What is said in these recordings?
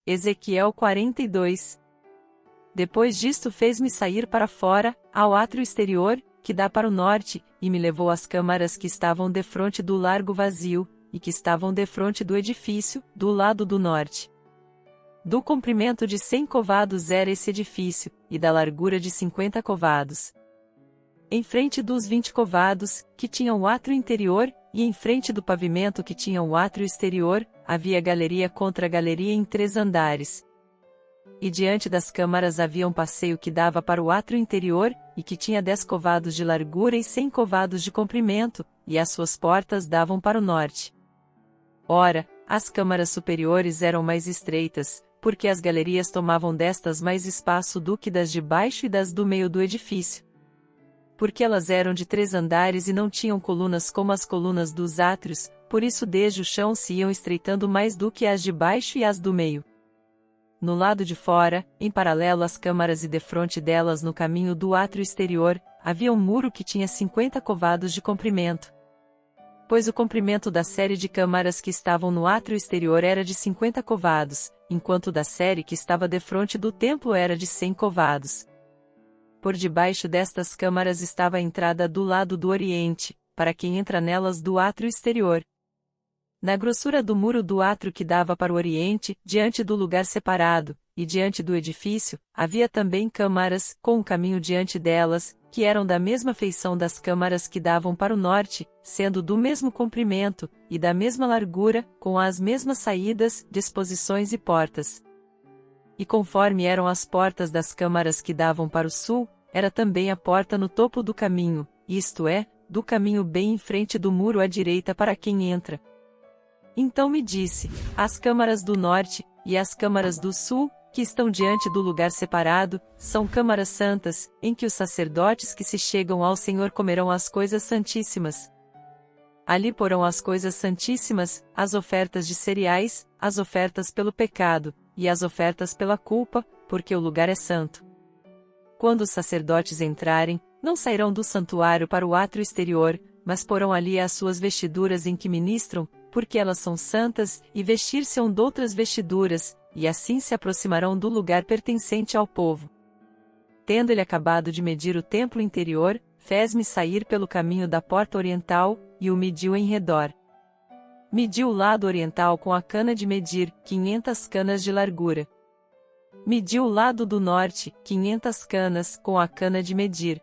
Ezequiel 42. Depois disto fez-me sair para fora, ao átrio exterior, que dá para o norte, e me levou às câmaras que estavam defronte do largo vazio, e que estavam defronte do edifício, do lado do norte. Do comprimento de 100 covados era esse edifício, e da largura de 50 covados. Em frente dos 20 covados, que tinham o átrio interior, e em frente do pavimento que tinha o átrio exterior, havia galeria contra galeria em 3 andares. E diante das câmaras havia um passeio que dava para o átrio interior, e que tinha 10 covados de largura e 100 covados de comprimento, e as suas portas davam para o norte. Ora, as câmaras superiores eram mais estreitas, porque as galerias tomavam destas mais espaço do que das de baixo e das do meio do edifício. Porque elas eram de 3 andares e não tinham colunas como as colunas dos átrios, por isso desde o chão se iam estreitando mais do que as de baixo e as do meio. No lado de fora, em paralelo às câmaras e defronte delas no caminho do átrio exterior, havia um muro que tinha 50 covados de comprimento. Pois o comprimento da série de câmaras que estavam no átrio exterior era de 50 covados, enquanto da série que estava defronte do templo era de 100 covados. Por debaixo destas câmaras estava a entrada do lado do oriente, para quem entra nelas do átrio exterior. Na grossura do muro do átrio que dava para o oriente, diante do lugar separado, e diante do edifício, havia também câmaras, com um caminho diante delas, que eram da mesma feição das câmaras que davam para o norte, sendo do mesmo comprimento, e da mesma largura, com as mesmas saídas, disposições e portas. E conforme eram as portas das câmaras que davam para o sul, era também a porta no topo do caminho, isto é, do caminho bem em frente do muro à direita para quem entra. Então me disse, as câmaras do norte, e as câmaras do sul, que estão diante do lugar separado, são câmaras santas, em que os sacerdotes que se chegam ao Senhor comerão as coisas santíssimas. Ali porão as coisas santíssimas, as ofertas de cereais, as ofertas pelo pecado, e as ofertas pela culpa, porque o lugar é santo. Quando os sacerdotes entrarem, não sairão do santuário para o átrio exterior, mas porão ali as suas vestiduras em que ministram, porque elas são santas, e vestir-se-ão doutras vestiduras, e assim se aproximarão do lugar pertencente ao povo. Tendo ele acabado de medir o templo interior, fez-me sair pelo caminho da porta oriental, e o mediu em redor. Mediu o lado oriental com a cana de medir, 500 canas de largura. Mediu o lado do norte, 500 canas, com a cana de medir.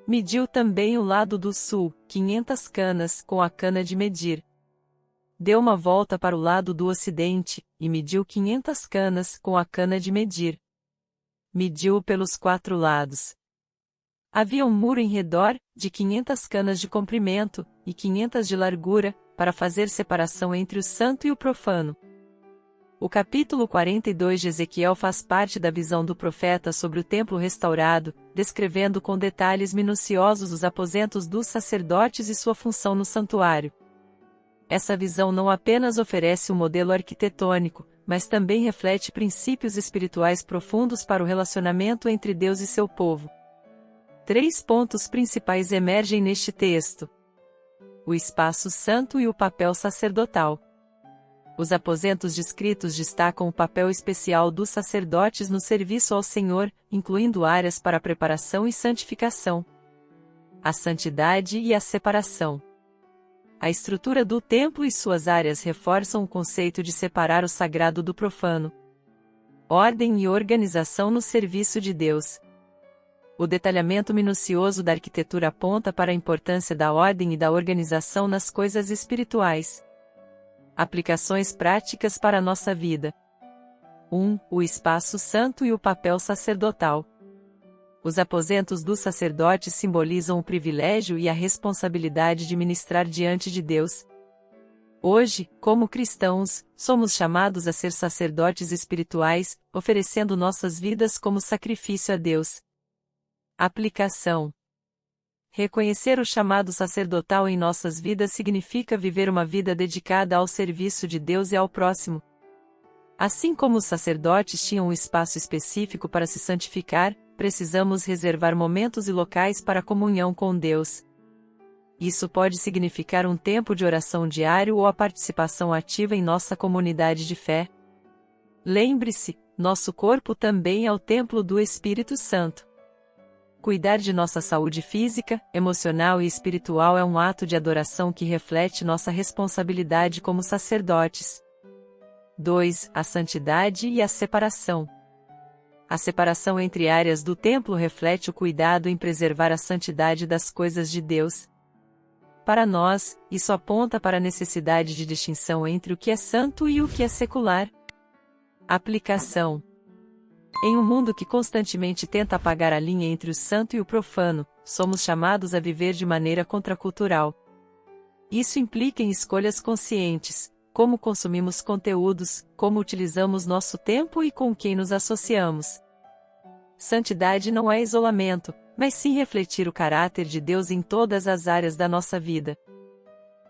Mediu também o lado do sul, 500 canas, com a cana de medir. Deu uma volta para o lado do ocidente, e mediu 500 canas, com a cana de medir. Mediu-o pelos 4 lados. Havia um muro em redor, de 500 canas de comprimento, e 500 de largura, para fazer separação entre o santo e o profano. O capítulo 42 de Ezequiel faz parte da visão do profeta sobre o templo restaurado, descrevendo com detalhes minuciosos os aposentos dos sacerdotes e sua função no santuário. Essa visão não apenas oferece um modelo arquitetônico, mas também reflete princípios espirituais profundos para o relacionamento entre Deus e seu povo. 3 pontos principais emergem neste texto: o espaço santo e o papel sacerdotal. Os aposentos descritos destacam o papel especial dos sacerdotes no serviço ao Senhor, incluindo áreas para preparação e santificação, a santidade e a separação. A estrutura do templo e suas áreas reforçam o conceito de separar o sagrado do profano. Ordem e organização no serviço de Deus. O detalhamento minucioso da arquitetura aponta para a importância da ordem e da organização nas coisas espirituais. Aplicações práticas para a nossa vida. 1. O espaço santo e o papel sacerdotal. Os aposentos dos sacerdotes simbolizam o privilégio e a responsabilidade de ministrar diante de Deus. Hoje, como cristãos, somos chamados a ser sacerdotes espirituais, oferecendo nossas vidas como sacrifício a Deus. Aplicação. Reconhecer o chamado sacerdotal em nossas vidas significa viver uma vida dedicada ao serviço de Deus e ao próximo. Assim como os sacerdotes tinham um espaço específico para se santificar, precisamos reservar momentos e locais para a comunhão com Deus. Isso pode significar um tempo de oração diário ou a participação ativa em nossa comunidade de fé. Lembre-se, nosso corpo também é o templo do Espírito Santo. Cuidar de nossa saúde física, emocional e espiritual é um ato de adoração que reflete nossa responsabilidade como sacerdotes. 2. A santidade e a separação. A separação entre áreas do templo reflete o cuidado em preservar a santidade das coisas de Deus. Para nós, isso aponta para a necessidade de distinção entre o que é santo e o que é secular. Aplicação. Em um mundo que constantemente tenta apagar a linha entre o santo e o profano, somos chamados a viver de maneira contracultural. Isso implica em escolhas conscientes, como consumimos conteúdos, como utilizamos nosso tempo e com quem nos associamos. Santidade não é isolamento, mas sim refletir o caráter de Deus em todas as áreas da nossa vida.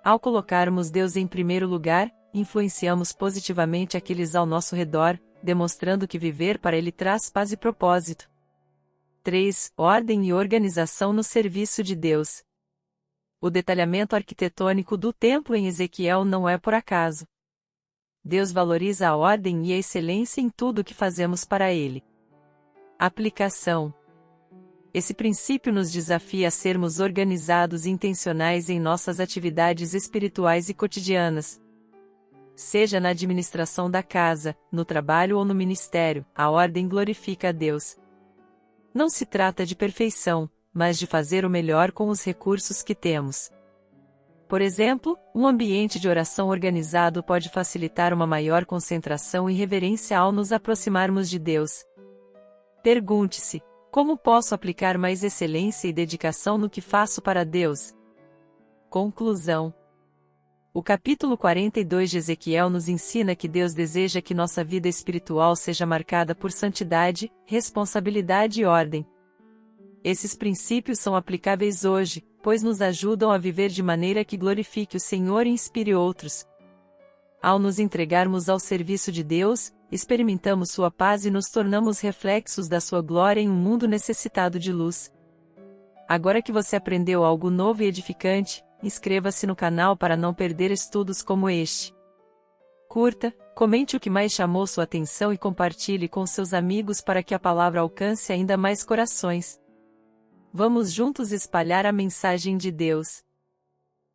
Ao colocarmos Deus em primeiro lugar, influenciamos positivamente aqueles ao nosso redor, demonstrando que viver para Ele traz paz e propósito. 3. Ordem e organização no serviço de Deus. O detalhamento arquitetônico do templo em Ezequiel não é por acaso. Deus valoriza a ordem e a excelência em tudo que fazemos para Ele. Aplicação. Esse princípio nos desafia a sermos organizados e intencionais em nossas atividades espirituais e cotidianas. Seja na administração da casa, no trabalho ou no ministério, a ordem glorifica a Deus. Não se trata de perfeição, mas de fazer o melhor com os recursos que temos. Por exemplo, um ambiente de oração organizado pode facilitar uma maior concentração e reverência ao nos aproximarmos de Deus. Pergunte-se: como posso aplicar mais excelência e dedicação no que faço para Deus? Conclusão. O capítulo 42 de Ezequiel nos ensina que Deus deseja que nossa vida espiritual seja marcada por santidade, responsabilidade e ordem. Esses princípios são aplicáveis hoje, pois nos ajudam a viver de maneira que glorifique o Senhor e inspire outros. Ao nos entregarmos ao serviço de Deus, experimentamos sua paz e nos tornamos reflexos da sua glória em um mundo necessitado de luz. Agora que você aprendeu algo novo e edificante, inscreva-se no canal para não perder estudos como este. Curta, comente o que mais chamou sua atenção e compartilhe com seus amigos para que a palavra alcance ainda mais corações. Vamos juntos espalhar a mensagem de Deus.